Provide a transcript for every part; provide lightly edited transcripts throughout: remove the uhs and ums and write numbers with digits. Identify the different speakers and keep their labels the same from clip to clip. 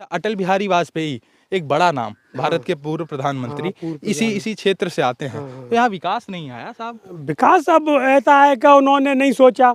Speaker 1: अटल बिहारी वाजपेयी एक बड़ा नाम, भारत के पूर्व प्रधानमंत्री, इसी क्षेत्र से आते हैं। तो यहाँ विकास नहीं आया साहब।
Speaker 2: विकास अब ऐसा है कि उन्होंने नहीं सोचा।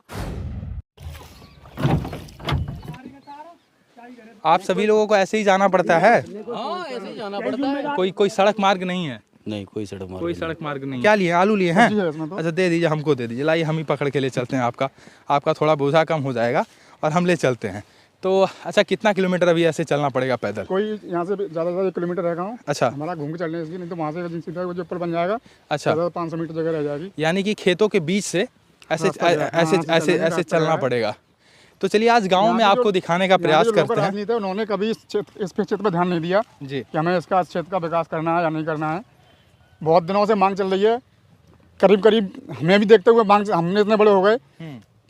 Speaker 1: आप सभी लोगों को ऐसे ही जाना पड़ता है?
Speaker 3: हाँ, ऐसे ही जाना पड़ता है।
Speaker 1: कोई सड़क मार्ग नहीं है?
Speaker 3: नहीं, कोई सड़क मार्ग
Speaker 1: नहीं। क्या लिए? आलू लिए हैं? अच्छा दे दीजिए, हमको दे दीजिए। लाइए, हम ही पकड़ के ले चलते हैं। आपका थोड़ा बोझा कम हो जाएगा और हम ले चलते हैं। तो अच्छा, कितना किलोमीटर अभी ऐसे चलना पड़ेगा पैदल?
Speaker 4: कोई यहाँ से ज़्यादा 1 किलोमीटर है गाँव।
Speaker 1: अच्छा,
Speaker 4: हमारा घूम के चलने इसलिए, नहीं तो वहाँ से सीधा वो जो ऊपर बन जाएगा।
Speaker 1: अच्छा,
Speaker 4: 500 मीटर जगह रह जाएगी।
Speaker 1: यानी कि खेतों के बीच से ऐसे चलना पड़ेगा। तो चलिए, आज गांव में आपको दिखाने का प्रयास करते हैं।
Speaker 4: राजनीति उन्होंने कभी इस क्षेत्र पर ध्यान नहीं दिया
Speaker 1: जी
Speaker 4: कि हमें इसका क्षेत्र का विकास करना है या नहीं करना है। बहुत दिनों से मांग चल रही है, करीब हमें भी देखते हुए मांग, हमने इतने बड़े हो गए,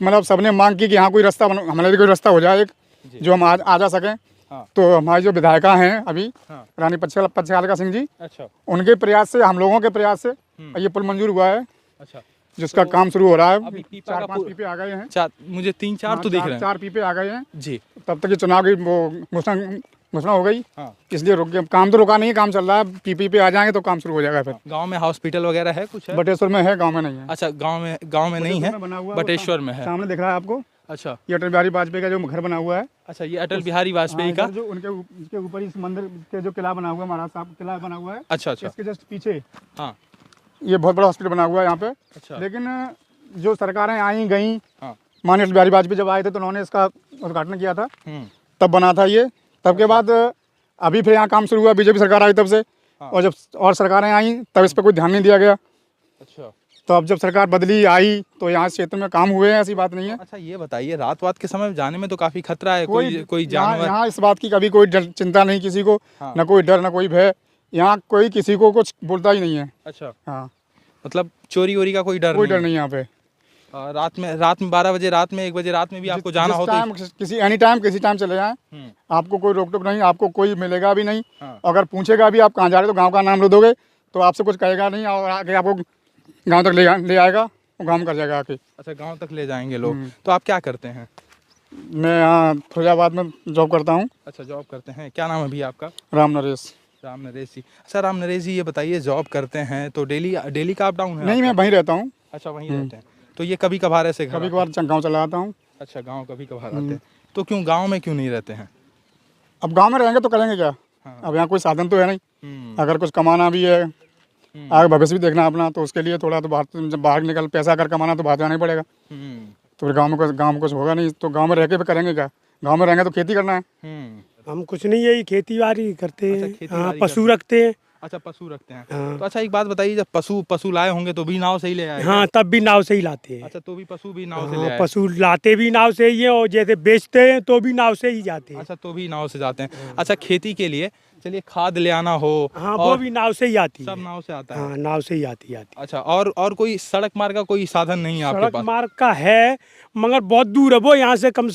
Speaker 4: मतलब सबने मांग की कि यहाँ कोई रास्ता हमारे लिए कोई रास्ता हो जाए, एक जो हम आ जा सकें।
Speaker 1: हाँ।
Speaker 4: तो हमारी जो विधायिका हैं अभी, हाँ, रानी पच्छालिका सिंह जी, अच्छा, उनके प्रयास से, हम लोगों के प्रयास से ये पुल मंजूर हुआ है। अच्छा, जिसका काम शुरू हो रहा है। अभी 4-5 पीपे आ गए हैं।
Speaker 1: मुझे 3-4 तो दिख रहे हैं।
Speaker 4: 4 पीपे आ गए हैं
Speaker 1: जी।
Speaker 4: तब तक ये चुनाव की घोषणा हो गई। हाँ। इसलिए रुक गए, काम तो रुका नहीं है, काम चल रहा है। पीपी पे आ जाएंगे तो काम शुरू हो जाएगा। फिर
Speaker 1: गांव में हॉस्पिटल वगैरह है कुछ?
Speaker 4: बटेश्वर में है, गांव में नहीं है।
Speaker 1: अच्छा, गांव में नहीं है, बटेश्वर में है।
Speaker 4: सामने दिख रहा है आपको।
Speaker 1: अच्छा,
Speaker 4: ये अटल बिहारी वाजपेयी का जो घर बना हुआ है। अच्छा,
Speaker 1: ये अटल बिहारी वाजपेयी का
Speaker 4: जो उनके ऊपर इस मंदिर के जो किला बना हुआ है, महाराज साहब किला बना हुआ है।
Speaker 1: अच्छा,
Speaker 4: इसके जस्ट पीछे,
Speaker 1: हाँ,
Speaker 4: ये बहुत बड़ा हॉस्पिटल बना हुआ है यहाँ पे। अच्छा, लेकिन जो सरकारें आई गई, माननीय अटल बिहारी वाजपेयी जब आए थे तो उन्होंने इसका उद्घाटन किया था, तब बना था ये। तब के बाद अभी फिर यहाँ काम शुरू हुआ, बीजेपी सरकार आई तब से। और जब और सरकारें आई तब इस पर कोई ध्यान नहीं दिया गया। अच्छा, तो अब जब सरकार बदली आई तो यहाँ क्षेत्र में काम हुए हैं, ऐसी बात नहीं है। अच्छा,
Speaker 1: ये बताइए, रात के समय जाने में तो काफी खतरा है, कोई जानवर?
Speaker 4: यहाँ इस बात की कभी कोई चिंता नहीं किसी को। हाँ। न कोई डर, न कोई भय। यहाँ कोई किसी को कुछ बोलता ही नहीं है। अच्छा, हाँ,
Speaker 1: मतलब चोरी वोरी का कोई डर
Speaker 4: नहीं यहाँ पे।
Speaker 1: रात में 12 बजे, रात में 1 बजे रात में भी आपको जाना हो तो
Speaker 4: किसी टाइम चले जाएं, आपको कोई रोक टोक नहीं, आपको कोई मिलेगा भी नहीं। हाँ। अगर पूछेगा भी आप कहाँ जा रहे हो तो गांव का नाम ले दोगे तो आपसे कुछ कहेगा नहीं, और आके आपको गांव तक ले आएगा और काम कर जाएगा आके। अच्छा, गांव तक ले जाएंगे लोग। तो आप क्या करते हैं? मैं यहाँ फिरोजाबाद में जॉब करता हूँ।
Speaker 1: अच्छा, जॉब करते हैं। क्या नाम है भैया आपका?
Speaker 4: राम नरेश
Speaker 1: जी। अच्छा, राम नरेश जी, ये बताइए, जॉब करते हैं तो डेली का अप डाउन है?
Speaker 4: नहीं, मैं वहीं रहता हूँ।
Speaker 1: अच्छा, वहीं रहते हैं। तो ये कभी कभार ऐसे
Speaker 4: कभी कभार गाँव चला आता हूँ।
Speaker 1: अच्छा, गाँव कभी कभार आते हैं। तो क्यों गाँव में क्यों नहीं रहते हैं?
Speaker 4: अब गाँव में रहेंगे तो करेंगे क्या? हाँ। अब यहाँ कोई साधन तो है नहीं। अगर कुछ कमाना भी है, आगे भविष्य भी देखना अपना, तो उसके लिए थोड़ा तो बाहर निकल पैसा अगर कमाना तो बाहर जाना ही पड़ेगा। तो फिर गाँव में कुछ होगा नहीं, तो गाँव में रह के भी करेंगे क्या? गाँव में रहेंगे तो खेती करना है।
Speaker 2: हम कुछ नहीं, यही खेती बाड़ी करते हैं। हाँ, पशु रखते हैं।
Speaker 1: अच्छा, पशु रखते हैं। हाँ। तो अच्छा, एक बात बताइए, जब पशु लाए होंगे तो भी नाव से ही ले आए?
Speaker 2: हाँ, तब भी नाव से ही लाते हैं।
Speaker 1: अच्छा, तो भी पशु भी नाव से ले आए?
Speaker 2: पशु लाते भी नाव से ही है, और जैसे बेचते हैं तो भी नाव से ही जाते हैं।
Speaker 1: अच्छा, तो भी नाव से जाते हैं। अच्छा, खेती के लिए चलिए खाद ले आना हो,
Speaker 2: हाँ, वो भी नाव से ही आती है।
Speaker 1: सब नाव से आता है?
Speaker 2: हाँ, नाव से ही आती है।
Speaker 1: अच्छा, और कोई सड़क मार्ग का कोई साधन नहीं है आपके पास?
Speaker 2: सड़क मार्ग का है, मगर बहुत दूर है वो। यहाँ से कम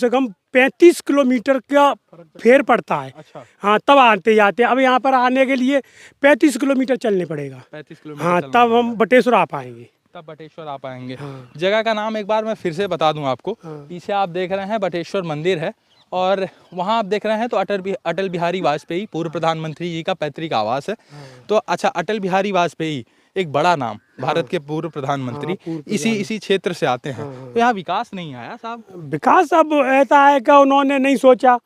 Speaker 2: 35 किलोमीटर का फेर पड़ता है। अच्छा। हाँ, तब आते जाते। अब यहाँ पर आने के लिए 35 किलोमीटर चलने पड़ेगा।
Speaker 1: 35 किलोमीटर?
Speaker 2: हाँ, तब हम बटेश्वर आ पाएंगे।
Speaker 1: तब बटेश्वर आ पाएंगे। हाँ। जगह का नाम एक बार मैं फिर से बता दूं आपको। हाँ। पीछे आप देख रहे हैं बटेश्वर मंदिर है, और वहाँ आप देख रहे हैं तो अटल बिहारी वाजपेयी पूर्व प्रधानमंत्री जी का पैतृक आवास है। तो अच्छा, अटल बिहारी वाजपेयी एक बड़ा नाम, भारत के पूर्व प्रधानमंत्री, इसी क्षेत्र से आते हैं। तो यहाँ विकास नहीं आया साहब।
Speaker 2: विकास अब ऐसा है कि उन्होंने नहीं सोचा,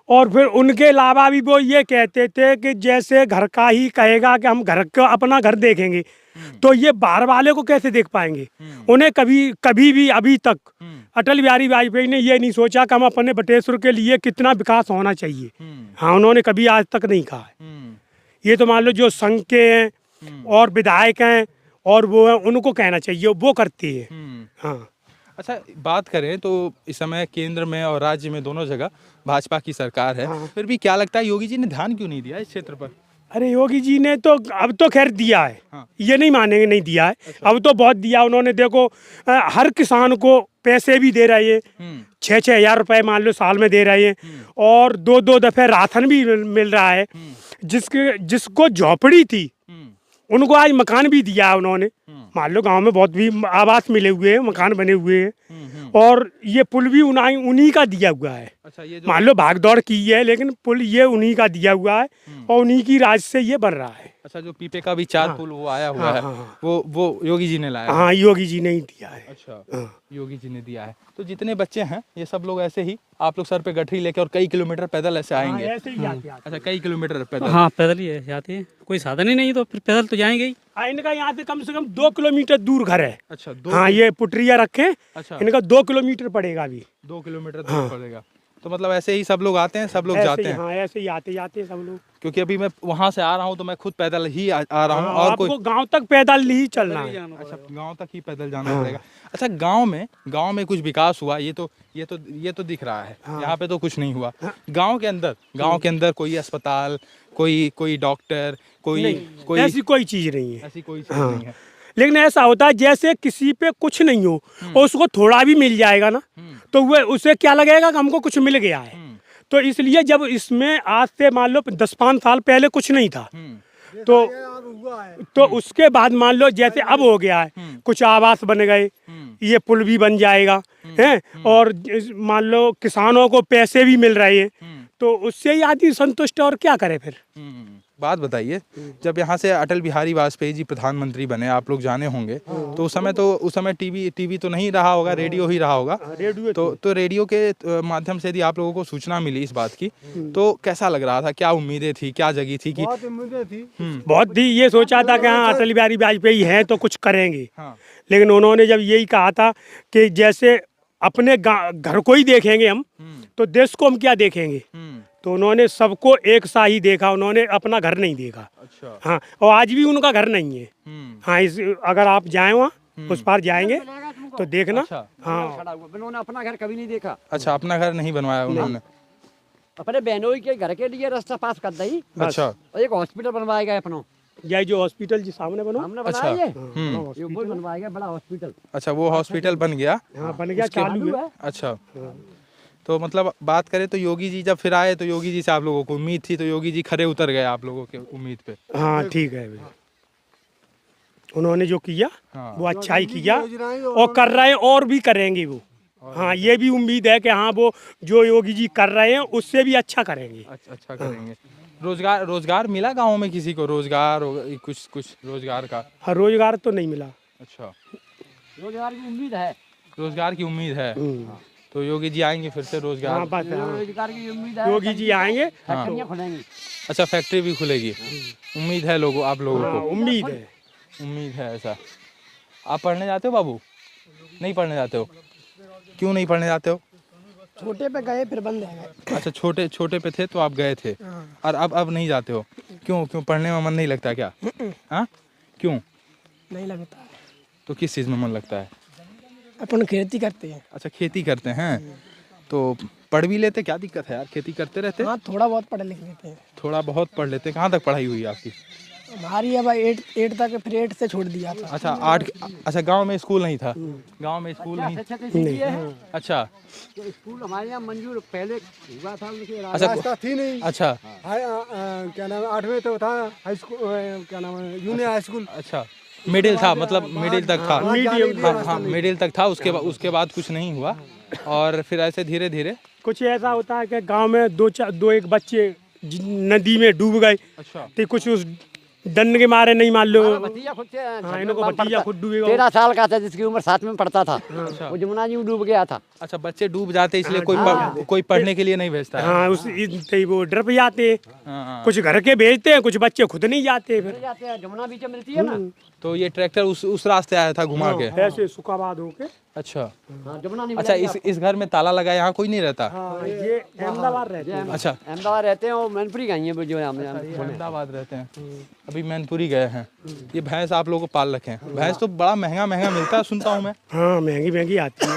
Speaker 2: और फिर उनके अलावा भी वो ये कहते थे कि जैसे घर का ही कहेगा कि हम घर का अपना घर देखेंगे, तो ये बाहर वाले को कैसे देख पाएंगे? उन्हें कभी भी अभी तक अटल बिहारी वाजपेयी ने ये नहीं सोचा कि हम अपने बटेश्वर के लिए कितना विकास होना चाहिए। हाँ, उन्होंने कभी आज तक नहीं कहा है। ये तो मान लो जो संघ के हैं और विधायक हैं और वो हैं, उनको कहना चाहिए, वो करते हैं। हाँ।
Speaker 1: अच्छा, बात करें तो इस समय केंद्र में और राज्य में दोनों जगह भाजपा की सरकार है। हाँ। फिर भी क्या लगता है, योगी जी ने ध्यान क्यों नहीं दिया इस क्षेत्र पर?
Speaker 2: अरे, योगी जी ने तो अब तो खैर दिया है। हाँ। ये नहीं मानेंगे नहीं दिया है। अच्छा। अब तो बहुत दिया उन्होंने। देखो, हर किसान को पैसे भी दे रहे हैं। 6-6 हज़ार रुपए मान लो साल में दे रहे हैं, और 2-2 दफे राशन भी मिल रहा है। जिसको झोपड़ी थी उनको आज मकान भी दिया है उन्होंने। मान लो गांव में बहुत भी आवास मिले हुए हैं, मकान बने हुए हैं, और ये पुल भी उन्हीं का दिया हुआ है।
Speaker 1: अच्छा, ये जो
Speaker 2: मान लो भाग दौड़ की है, लेकिन पुल ये उन्हीं का दिया हुआ है और उन्हीं की राज से ये बन रहा है।
Speaker 1: अच्छा, जो पीपे का भी 4 पुल वो आया हुआ है, वो योगी जी ने लाया है।
Speaker 2: हाँ, योगी जी ने ही दिया है।
Speaker 1: अच्छा, योगी जी ने दिया है। तो जितने बच्चे हैं ये सब लोग ऐसे ही, आप लोग सर पे गठरी लेके और कई किलोमीटर पैदल ऐसे आएंगे?
Speaker 2: ऐसे ही जाते हैं।
Speaker 1: अच्छा, कई किलोमीटर पैदल?
Speaker 3: हाँ पैदल ही है, जाते हैं, कोई साधन ही नहीं तो फिर पैदल तो जाएंगे ही।
Speaker 2: इनका यहाँ से कम 2 किलोमीटर दूर घर है।
Speaker 1: अच्छा, 2
Speaker 2: हाँ, ये पुटरिया रखे,
Speaker 1: अच्छा,
Speaker 2: इनका 2 किलोमीटर पड़ेगा अभी।
Speaker 1: 2 किलोमीटर दूर पड़ेगा। तो मतलब ऐसे ही सब लोग आते हैं, सब लोग
Speaker 2: ऐसे
Speaker 1: जाते
Speaker 2: ही,
Speaker 1: हैं?
Speaker 2: हाँ, ऐसे ही आते जाते हैं सब लोग।
Speaker 1: क्योंकि अभी मैं वहाँ से आ रहा हूँ तो मैं खुद पैदल ही आ रहा हूँ,
Speaker 2: हाँ,
Speaker 1: और
Speaker 2: आपको
Speaker 1: कोई।
Speaker 2: गांव तक पैदल ही चलना है।
Speaker 1: अच्छा, गांव तक ही पैदल जाना पड़ेगा। अच्छा, गांव में कुछ विकास हुआ? ये तो दिख रहा है। यहाँ पे तो कुछ नहीं हुआ। गांव के अंदर कोई अस्पताल, कोई डॉक्टर, कोई
Speaker 2: ऐसी कोई चीज नहीं है।
Speaker 1: ऐसी कोई चीज नहीं है।
Speaker 2: लेकिन ऐसा होता है जैसे किसी पे कुछ नहीं हो और उसको थोड़ा भी मिल जाएगा ना, तो वह उसे क्या लगेगा कि हमको कुछ मिल गया है। तो इसलिए जब इसमें आज से मान लो 10-5 साल पहले कुछ नहीं था, तो उसके बाद मान लो जैसे अब हो गया है, कुछ आवास बन गए, ये पुल भी बन जाएगा है, और मान लो किसानों को पैसे भी मिल रहे हैं, तो उससे ही आदमी संतुष्ट है, और क्या करे फिर।
Speaker 1: बात बताइए, जब यहाँ से अटल बिहारी वाजपेयी जी प्रधानमंत्री बने, आप लोग जाने होंगे, तो उस समय टीवी तो नहीं रहा होगा, रेडियो ही रहा होगा। तो रेडियो के माध्यम से यदि आप लोगों को सूचना मिली इस बात की, तो कैसा लग रहा था? क्या उम्मीदें थी, क्या जगी थी? कि
Speaker 2: बहुत ही ये सोचा था कि हाँ, अटल बिहारी वाजपेयी हैं तो कुछ करेंगे।
Speaker 1: हाँ।
Speaker 2: लेकिन उन्होंने जब यही कहा था कि जैसे अपने घर को ही देखेंगे हम, तो देश को हम क्या देखेंगे, तो उन्होंने सबको एक सा ही देखा, उन्होंने अपना घर नहीं देखा।
Speaker 1: अच्छा।
Speaker 2: हाँ, और आज भी उनका घर नहीं है। हाँ, अगर आप जाए वहाँ उस पार जाएंगे तो देखना।
Speaker 1: अच्छा।
Speaker 2: हाँ,
Speaker 5: उन्होंने अपना घर कभी नहीं देखा।
Speaker 1: अच्छा, अपना घर नहीं बनवाया उन्होंने?
Speaker 5: अपने बहनोई के घर के लिए रास्ता पास कर दी,
Speaker 1: अच्छा।
Speaker 5: और एक हॉस्पिटल बनवाएगा अपनों,
Speaker 2: यही जो हॉस्पिटल जी सामने बनो,
Speaker 5: हमने
Speaker 1: अच्छा।
Speaker 5: बनाया ये वो बनवाएगा बड़ा हॉस्पिटल।
Speaker 1: अच्छा, वो हॉस्पिटल बन गया?
Speaker 2: हाँ, बन गया, चालू है।
Speaker 1: अच्छा, तो मतलब बात करें तो योगी जी जब फिर आए तो योगी जी से आप लोगों को उम्मीद थी, तो योगी जी खरे उतर गए आप लोगों के उम्मीद पे?
Speaker 2: हाँ, ठीक है भैया, उन्होंने जो किया
Speaker 1: हाँ।
Speaker 2: वो अच्छा ही किया, और कर रहे हैं और भी करेंगे वो। हाँ, ये भी उम्मीद है कि हाँ, वो जो योगी जी कर रहे हैं उससे भी अच्छा करेंगे।
Speaker 1: अच्छा करेंगे। रोजगार मिला गाँव में किसी को? रोजगार कुछ रोजगार का?
Speaker 2: हाँ, रोजगार तो नहीं मिला।
Speaker 1: अच्छा,
Speaker 5: रोजगार की उम्मीद है।
Speaker 1: रोजगार की उम्मीद है। तो योगी जी आएंगे फिर से रोजगार?
Speaker 2: हाँ, बस हाँ,
Speaker 5: रोजगार की उम्मीद है,
Speaker 2: योगी जी आएंगे।
Speaker 5: फैक्ट्रियां खुलेंगी।
Speaker 1: अच्छा, फैक्ट्री भी खुलेगी, उम्मीद है आप लोगों
Speaker 2: हाँ,
Speaker 1: को?
Speaker 2: उम्मीद है।
Speaker 1: ऐसा। आप पढ़ने जाते हो बाबू? नहीं पढ़ने जाते हो? क्यों नहीं पढ़ने जाते हो?
Speaker 6: छोटे पे गए फिर बंद है।
Speaker 1: अच्छा, छोटे पे थे तो आप गए थे, और अब नहीं जाते हो? क्यों पढ़ने में मन नहीं लगता क्या? हाँ, क्यों
Speaker 6: नहीं लगता है,
Speaker 1: तो किस चीज़ में मन लगता है?
Speaker 6: अपन खेती करते हैं।
Speaker 1: अच्छा, खेती करते हैं, तो पढ़ भी लेते, क्या दिक्कत है यार, खेती करते रहते?
Speaker 6: हाँ, थोड़ा बहुत पढ़ लिख लेते हैं।
Speaker 1: थोड़ा बहुत पढ़ लेते। कहाँ तक पढ़ाई हुई आपकी?
Speaker 6: हमारी अब 8 तक, फिर 8 से छोड़ दिया था।
Speaker 1: अच्छा, 8। अच्छा, गांव में स्कूल नहीं था? गांव में स्कूल नहीं?
Speaker 5: शिक्षा की सीढ़ी है।
Speaker 1: अच्छा।
Speaker 5: तो स्कूल हमारे यहाँ मंजूर पहले हुआ था उनके
Speaker 1: अच्छा,
Speaker 7: थी नहीं।
Speaker 1: अच्छा,
Speaker 7: क्या नाम है, 8वें तो था हाई स्कूल, क्या नाम है, जूनियर हाई स्कूल।
Speaker 1: अच्छा, मिडिल था, मतलब मिडिल तक था।
Speaker 7: मीडियम।
Speaker 1: हाँ, मिडिल तक था, उसके बाद कुछ नहीं हुआ, और फिर ऐसे धीरे धीरे।
Speaker 2: कुछ ऐसा होता है कि गांव में दो एक बच्चे नदी में डूब गए,
Speaker 1: अच्छा,
Speaker 2: तो कुछ उस डंड के मारे नहीं, मान लो
Speaker 5: भतीजा खुद से
Speaker 2: हाँ, इनको भतीजा खुद डूबेगा।
Speaker 5: 13 साल का था, जिसकी उम्र 7 में पढ़ता था, वो जमुना जी में डूब गया था।
Speaker 1: अच्छा, बच्चे डूब जाते इसलिए कोई पढ़ने के लिए नहीं भेजता है?
Speaker 2: हाँ, वो डर पे जाते हैं।
Speaker 1: हाँ।
Speaker 2: कुछ घर के भेजते हैं, कुछ बच्चे खुद नहीं जाते फिर।
Speaker 5: जाते हैं, जमुना बीच में मिलती है ना।
Speaker 1: तो ये ट्रैक्टर उस रास्ते आया था घुमा के?
Speaker 2: ऐसे सुखाबाद होके।
Speaker 1: अच्छा।
Speaker 5: हाँ, जमुना नहीं
Speaker 1: अच्छा,
Speaker 5: मिलेगी
Speaker 1: इस घर में ताला लगा, यहाँ कोई नहीं रहता?
Speaker 2: हाँ, ये अहमदाबाद रहते हैं।
Speaker 1: अच्छा,
Speaker 5: अहमदाबाद रहते हैं, और मैनपुरी गई है जो हम
Speaker 1: अहमदाबाद रहते हैं, अभी मैनपुरी गए हैं। ये भैंस आप लोगों को पाल रखे हैं? भैंस तो बड़ा महंगा मिलता है, सुनता हूँ मैं।
Speaker 2: हाँ, महंगी आती है,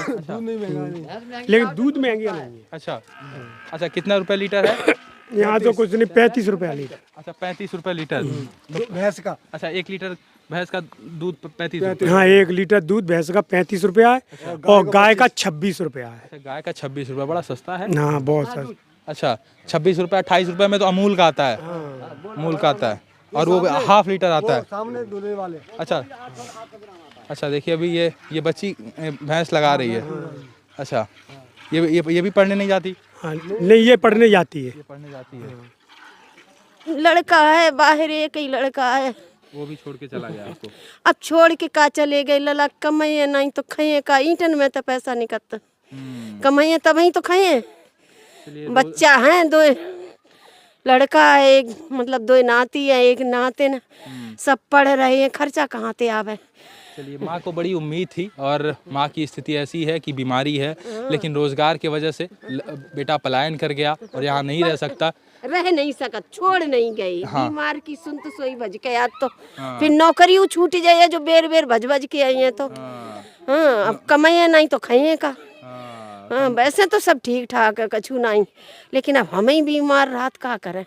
Speaker 2: लेकिन दूध महंगी नहीं है।
Speaker 1: अच्छा, कितना रुपए लीटर है
Speaker 2: यहाँ तो कुछ नहीं, 35 रुपया लीटर।
Speaker 1: अच्छा, 35 रुपए लीटर
Speaker 7: भैंस का।
Speaker 1: अच्छा, 1 लीटर भैंस का दूध 35 रुपए?
Speaker 2: हाँ, 1 लीटर दूध भैंस का 35 रुपया है, और गाय का 26 रुपया है।
Speaker 1: अच्छा, गाय का 26 रुपए, बड़ा सस्ता है।
Speaker 2: हाँ, बहुत सस्ता।
Speaker 1: अच्छा, 26 रुपए, 28 रुपए में तो अमूल का आता है। अमूल का आता है। और वो हाफ लीटर आता है।
Speaker 7: सामने दूल्हे वाले।
Speaker 1: अच्छा अच्छा, देखिए अभी ये बच्ची भैंस लगा रही है। अच्छा, ये भी पढ़ने नहीं जाती?
Speaker 2: हाँ, नहीं ये पढ़ने जाती है।
Speaker 1: ये पढ़ने जाती है।
Speaker 8: लड़का है बाहर, एक ही लड़का है,
Speaker 1: वो भी छोड़ के चला गया आपको?
Speaker 8: अब छोड़ के का चले गए, लला कमाइए नहीं तो खाइए का, ईंटन में तो पैसा निकलता, कमाइए तभी तो खाइए। बच्चा है दो, लड़का है एक, मतलब दो नाती है एक नाते न, सब पढ़ रहे हैं, खर्चा कहाँ से आवे।
Speaker 1: चलिए, माँ को बड़ी उम्मीद थी और माँ की स्थिति ऐसी है कि बीमारी है, लेकिन रोजगार की वजह से बेटा पलायन कर गया और यहाँ नहीं रह सकता,
Speaker 8: रह नहीं सकत, छोड़ नहीं गई। बीमार की सुन तो सोई बज के याद तो फिर नौकरी छूट जाए जो बेर बेर भज भज के आई है तो। हाँ, अब कमाइए नहीं तो खाइए का। हाँ, वैसे तो सब ठीक ठाक है, कछु नहीं, लेकिन अब हम ही बीमार रात का करें।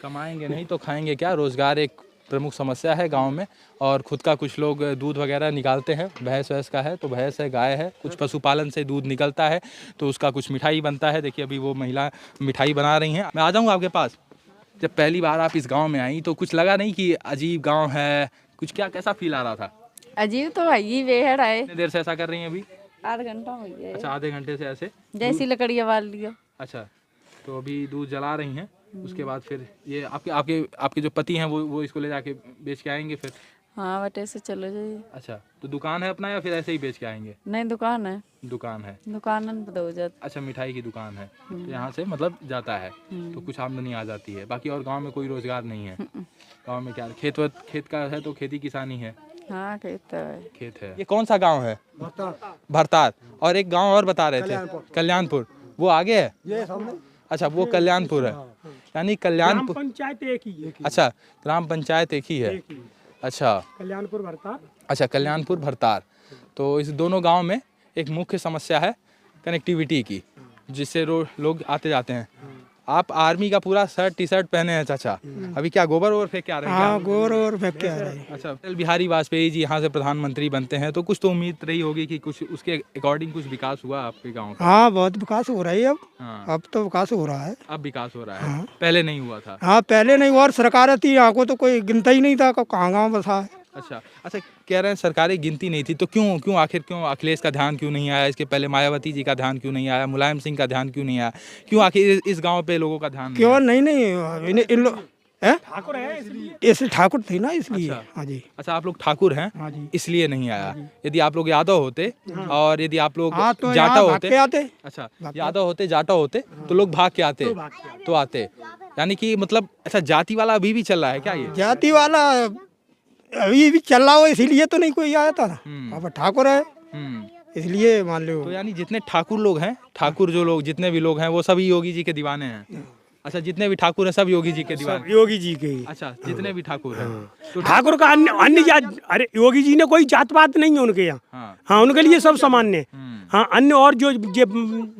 Speaker 1: कमाएंगे नहीं तो खाएंगे क्या? रोजगार एक प्रमुख समस्या है गांव में, और खुद का कुछ लोग दूध वगैरह निकालते हैं, भैंस वैस का है तो भैंस है, गाय है, कुछ पशुपालन से दूध निकलता है तो उसका कुछ मिठाई बनता है। देखिए अभी वो महिला मिठाई बना रही हैं। मैं आ जाऊँगा आपके पास। जब पहली बार आप इस गांव में आई तो कुछ लगा नहीं कि अजीब गांव है, कुछ क्या कैसा फील आ रहा था?
Speaker 9: अजीब तो है ही, बेहद है।
Speaker 1: कितनी देर से ऐसा कर रही हैं अभी?
Speaker 9: आधा घंटा हो गया।
Speaker 1: अच्छा, आधे घंटे से ऐसे
Speaker 9: जैसी लकड़ियाँ बाल लियो।
Speaker 1: अच्छा, तो अभी दूध जला रही हैं, उसके बाद फिर ये आपके जो पति हैं वो इसको ले जाके बेच के आएंगे फिर?
Speaker 9: हाँ, बटे से चलो जाइए।
Speaker 1: अच्छा, तो दुकान है अपना या फिर ऐसे ही बेच के आएंगे?
Speaker 9: नहीं, दुकान है।
Speaker 1: दुकान है,
Speaker 9: दुकान दो जाता।
Speaker 1: अच्छा, मिठाई की दुकान है, तो यहाँ से मतलब जाता है तो कुछ आमदनी आ जाती है। बाकी और गांव में कोई रोजगार नहीं है? गांव में क्या खेत का है तो खेती किसानी है?
Speaker 9: हाँ, खेत है।
Speaker 1: खेत है। ये कौन सा गांव है? भरतार। और एक गांव और बता रहे थे, कल्याणपुर, वो आगे है?
Speaker 7: ये सामने।
Speaker 1: अच्छा, वो कल्याणपुर है, यानी कल्याणपुर
Speaker 2: पंचायत एक ही है।
Speaker 1: अच्छा, ग्राम पंचायत एक ही है। अच्छा,
Speaker 2: कल्याणपुर भरतार।
Speaker 1: अच्छा, कल्याणपुर भरतार। तो इस दोनों गांव में एक मुख्य समस्या है कनेक्टिविटी की, जिससे लोग आते जाते हैं। आप आर्मी का पूरा शर्ट टी शर्ट पहने हैं चाचा, अभी क्या गोबर वोबर फेंक के आ रहे हैं?
Speaker 2: हाँ, गोबर और फेंक के आ रहे हैं।
Speaker 1: अच्छा, अटल बिहारी वाजपेयी जी यहाँ से प्रधानमंत्री बनते हैं तो कुछ तो उम्मीद रही होगी कि कुछ उसके अकॉर्डिंग कुछ विकास हुआ आपके गाँव का?
Speaker 2: हाँ, बहुत विकास हो रहा है अब।
Speaker 1: हाँ,
Speaker 2: अब तो विकास हो रहा है।
Speaker 1: अब विकास हो रहा है, पहले नहीं हुआ था?
Speaker 2: हाँ, पहले नहीं हुआ, और सरकार थी यहाँ को तो कोई गिनता ही नहीं था कहाँ गाँव बसा है।
Speaker 1: अच्छा अच्छा, कह रहे हैं सरकारी गिनती नहीं थी तो क्यों अखिलेश का ध्यान क्यों नहीं आया? इसके पहले मायावती जी का ध्यान क्यों नहीं आया? मुलायम सिंह का ध्यान क्यों नहीं आया? क्यों आखिर इस गांव पे लोगों का ध्यान
Speaker 2: क्यों नहीं इन लोग ठाकुर है इसलिए, ठाकुर थे ना इसलिए। हाँ जी।
Speaker 1: अच्छा, आप लोग ठाकुर हैं? हाँ जी। इसलिए नहीं आया। यदि आप लोग यादव होते और यदि आप लोग जाटा होते, अच्छा यादव होते, जाटा होते तो लोग भाग के आते तो आते, यानी कि मतलब अच्छा, जाति वाला अभी भी चल रहा है क्या? ये
Speaker 2: जाति वाला अभी भी चल रहा हो, इसीलिए तो नहीं कोई आया था। अब ठाकुर है इसलिए मान लो।
Speaker 1: तो यानी जितने ठाकुर लोग हैं, ठाकुर जो लोग जितने भी लोग हैं वो सभी योगी जी के दीवाने हैं? अच्छा, जितने भी ठाकुर हैं सब योगी जी के दीवाने?
Speaker 2: योगी जी के।
Speaker 1: अच्छा, जितने भी ठाकुर हैं
Speaker 2: तो ठाकुर का अन्य जात, अरे योगी जी ने कोई जात पात नहीं है उनके यहाँ। हाँ, उनके लिए सब सामान्य। हाँ, अन्य और जो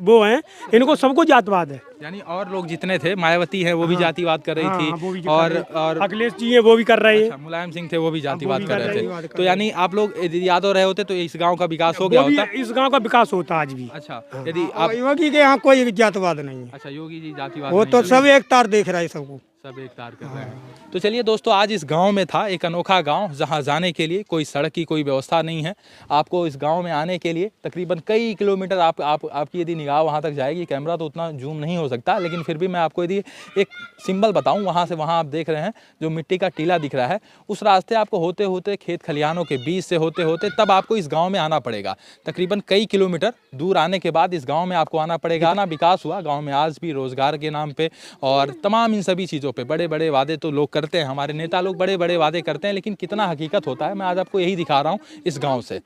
Speaker 2: वो हैं इनको सबको जातवाद है।
Speaker 1: यानी और लोग जितने थे, मायावती है वो भी जातिवाद कर रही थी, और
Speaker 2: अखिलेश जी है वो भी कर रहे हैं।
Speaker 1: मुलायम सिंह थे वो भी जातिवाद कर रहे थे। तो यानी आप लोग यदि यादव रहे होते तो इस गांव का विकास हो गया होता?
Speaker 2: इस गांव का विकास होता आज भी।
Speaker 1: अच्छा, यदि आप
Speaker 2: योगी के यहाँ कोई जातवाद नहीं है।
Speaker 1: अच्छा, योगी जी जातिवाद
Speaker 2: वो तो सब एक तार देख रहा है, सबको
Speaker 1: सब एक तार कर रहे हैं। तो चलिए दोस्तों, आज इस गांव में था एक अनोखा गांव जहां जाने के लिए कोई सड़क की कोई व्यवस्था नहीं है। आपको इस गांव में आने के लिए तकरीबन कई किलोमीटर आपकी यदि निगाह वहां तक जाएगी, कैमरा तो उतना जूम नहीं हो सकता, लेकिन फिर भी मैं आपको यदि एक सिंबल बताऊं, वहां से वहां आप देख रहे हैं जो मिट्टी का टीला दिख रहा है, उस रास्ते आपको होते होते खेत खलिहानों के बीच से होते होते तब आपको इस गाँव में आना पड़ेगा। तकरीबन कई किलोमीटर दूर आने के बाद इस गाँव में आपको आना पड़ेगा। ना विकास हुआ गाँव में आज भी, रोजगार के नाम पे और तमाम इन सभी चीज़ों पे बड़े बड़े वादे तो लोग करते हैं, हमारे नेता लोग बड़े बड़े वादे करते हैं, लेकिन कितना हकीकत होता है मैं आज आपको यही दिखा रहा हूँ इस गांव से।